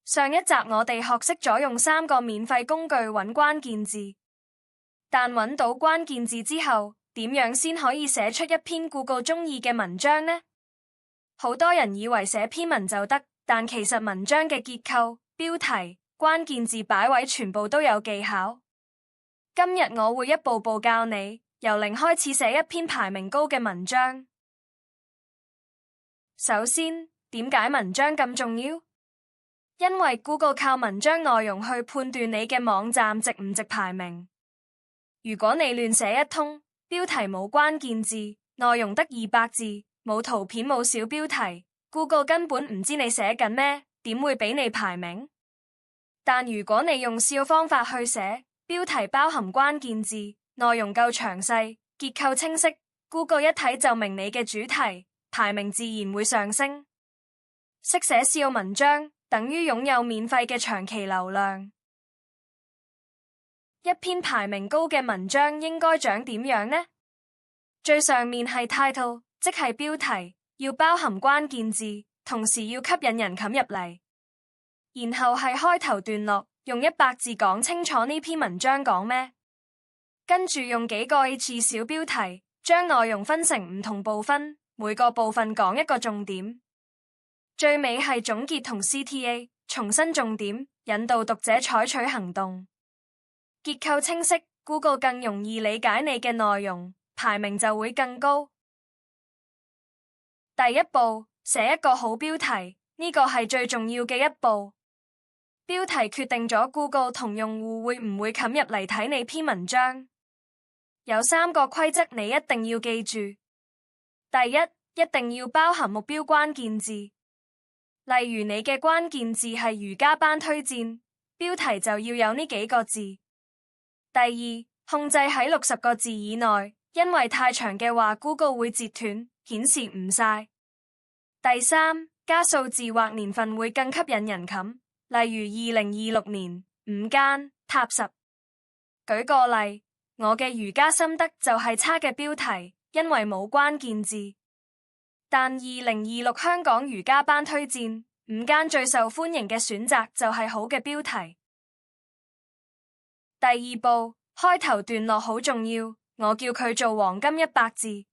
上一集我哋學識咗用3個免費工具揾關鍵字，但揾到關鍵字之後，點樣先可以寫出一篇Google中意嘅文章呢？好多人以為寫篇文就得，但其實文章嘅結構、標題、關鍵字擺位全部都有技巧。今日我會一步步教你，由零開始寫一篇排名高嘅文章。首先，點解文章咁重要？因為 Google 靠文章內容去判斷你嘅網站值唔值排名。如果你亂寫一通，標題冇關鍵字，內容得200字，冇圖片冇小標題， Google 根本唔知你寫緊咩，點會俾你排名？但如果你用SEO方法去寫，標題包含關鍵字，內容夠詳細，結構清晰， Google 一睇就明你嘅主題，排名自然會上升。識寫SEO文章等於擁有免費嘅長期流量。一篇排名高嘅文章應該長點樣呢？最上面係 title， 即係標題，要包含關鍵字，同時要吸引人冚入嚟。然後係開頭段落，用100字講清楚呢篇文章講咩。跟住用幾個 H 小標題，將內容分成唔同部分，每個部分講一個重點。最尾係總結同 CTA， 重申重點，引導讀者採取行動。結構清晰， Google 更容易理解你嘅內容，排名就會更高。第一步，寫一個好標題，呢個係最重要嘅一步。標題決定咗 Google 同用戶會唔會冚入嚟睇你篇文章。有3個規則你一定要記住。第一，一定要包含目標關鍵字。例如你嘅關鍵字係瑜伽班推薦，標題就要有呢幾個字。第二，控制喺60個字以內，因為太長嘅話 Google 會截斷，顯示唔晒。第三，加數字或年份會更吸引人冚，例如2026年5間 Top 10。舉個例，我嘅瑜伽心得就係差嘅標題，因為冇關鍵字。但2026香港瑜伽班推薦5間最受歡迎嘅選擇就係好嘅標題。第二步，開頭段落好重要，我叫佢做黃金100字，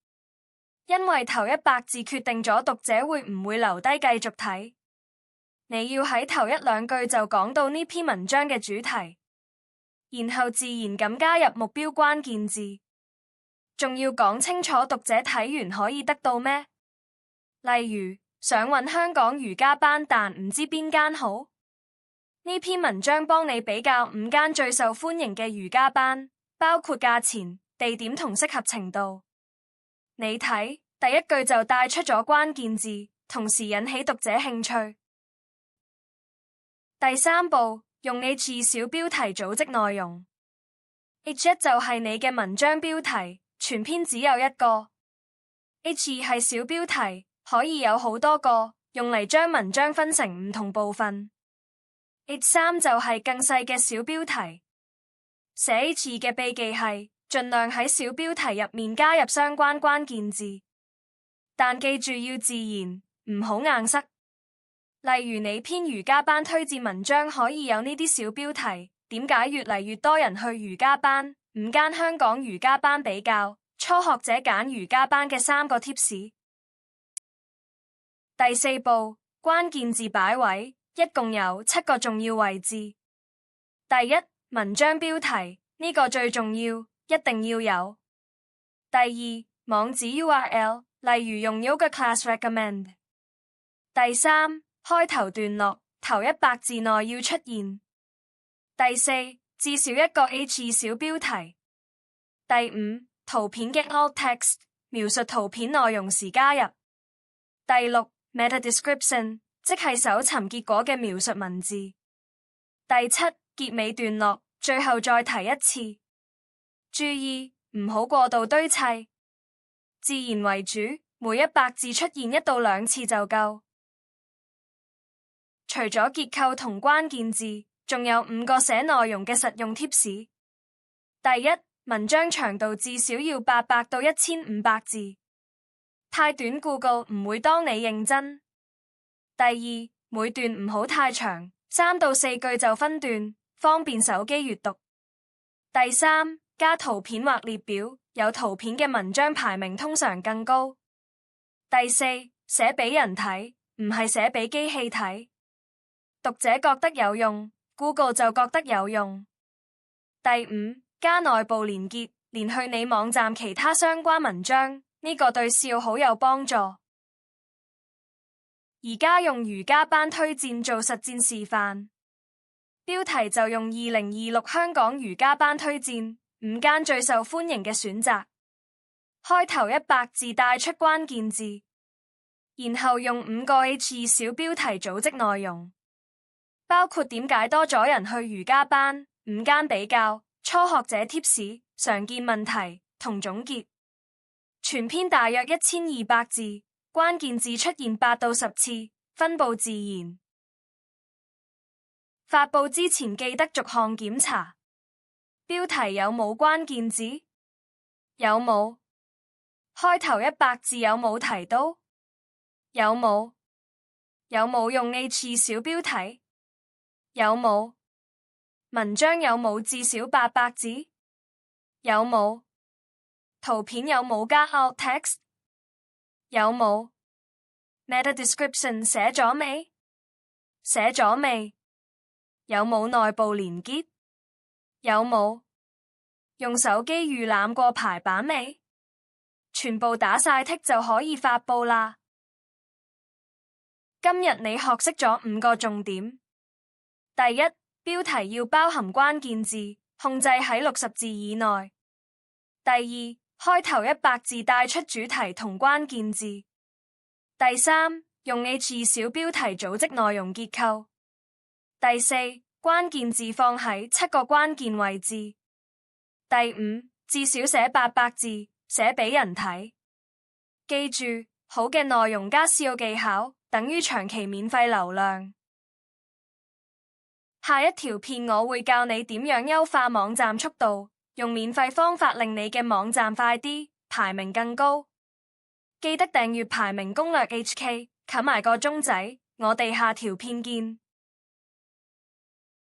因為頭100字決定咗讀者會唔會留低繼續睇。你要喺頭1、2句就講到呢篇文章嘅主題，然後自然咁加入目標關鍵字，仲要講清楚讀者睇完可以得到咩。例如，想揾香港瑜伽班但唔知邊間好，呢篇文章幫你比較5間最受歡迎嘅瑜伽班，包括價錢、地點同適合程度。你睇，第一句就帶出咗關鍵字，同時引起讀者興趣。第三步，用 H 小標題組織內容。H1 就係你嘅文章標題，全篇只有一個。H2 係小標題，可以有好多個，用嚟將文章分成唔同部分。H3 就係更細嘅小標題。寫 H2 嘅秘技係盡量喺小標題入面加入相關關鍵字，但記住要自然，唔好硬塞。例如你篇瑜伽班推薦文章可以有呢啲小標題，點解越嚟越多人去瑜伽班？5間香港瑜伽班比較，初學者揀瑜伽班嘅3個 tips。第四步，關鍵字擺位，一共有7個重要位置。第一，文章標題，呢個最重要，一定要有。第二，網址 URL， 例如用 Yoga Class Recommend。第三，開頭段落，頭100字內要出現。第四，至少一個 H 小標題。第五，圖片嘅 Alt Text， 描述圖片內容時加入。第六，Meta Description， 即係搜尋結果嘅描述文字。第七，結尾段落，最後再提一次。注意，唔好過度堆砌，自然為主，每100字出現1到2次就夠。除咗結構同關鍵字，仲有5個寫內容嘅實用 tips。第一，文章長度至少要800到1500字，太短 Google 唔會當你認真。第二，每段唔好太長3到4句就分段，方便手機閱讀。第三，加圖片或列表，有圖片嘅文章排名通常更高。第四，寫俾人睇，唔係寫俾機器睇。讀者覺得有用， Google 就覺得有用。第五，加內部連結，連去你網站其他相關文章，呢個對SEO好有幫助。而家用瑜伽班推薦做實戰示範，標題就用2026香港瑜伽班推薦5間最受歡迎嘅選擇，開頭100字帶出關鍵字，然後用5個 H2 小標題組織內容，包括點解多咗人去瑜伽班、5間比較、初學者貼士、常見問題同總結。全篇大約1200字，關鍵字出現8到10次，分布自然。發佈之前記得逐項檢查。標題有冇關鍵字？有冇？開頭100字有冇提到？有冇？有冇用 H2 小標題？有冇？文章有冇至少800字？有冇？圖片有冇加 alt text？有冇？ Meta description 寫咗未？寫咗未？有冇內部連結？有冇？用手機預覽過排版未？全部打晒剔就可以發佈啦。今日你學識咗5個重點。第一，標題要包含關鍵字，控制喺60字以內。第二，開頭100字帶出主題同關鍵字。第三，用 H2 小標題組織內容結構。第四，關鍵字放喺7個關鍵位置。第五，至少寫800字，寫俾人睇。記住，好嘅內容加SEO技巧，等於長期免費流量。下一條片我會教你點樣優化網站速度，用免費方法令你嘅網站快啲，排名更高。記得訂閱排名攻略 HK，冚埋個鐘仔，我哋下條片見。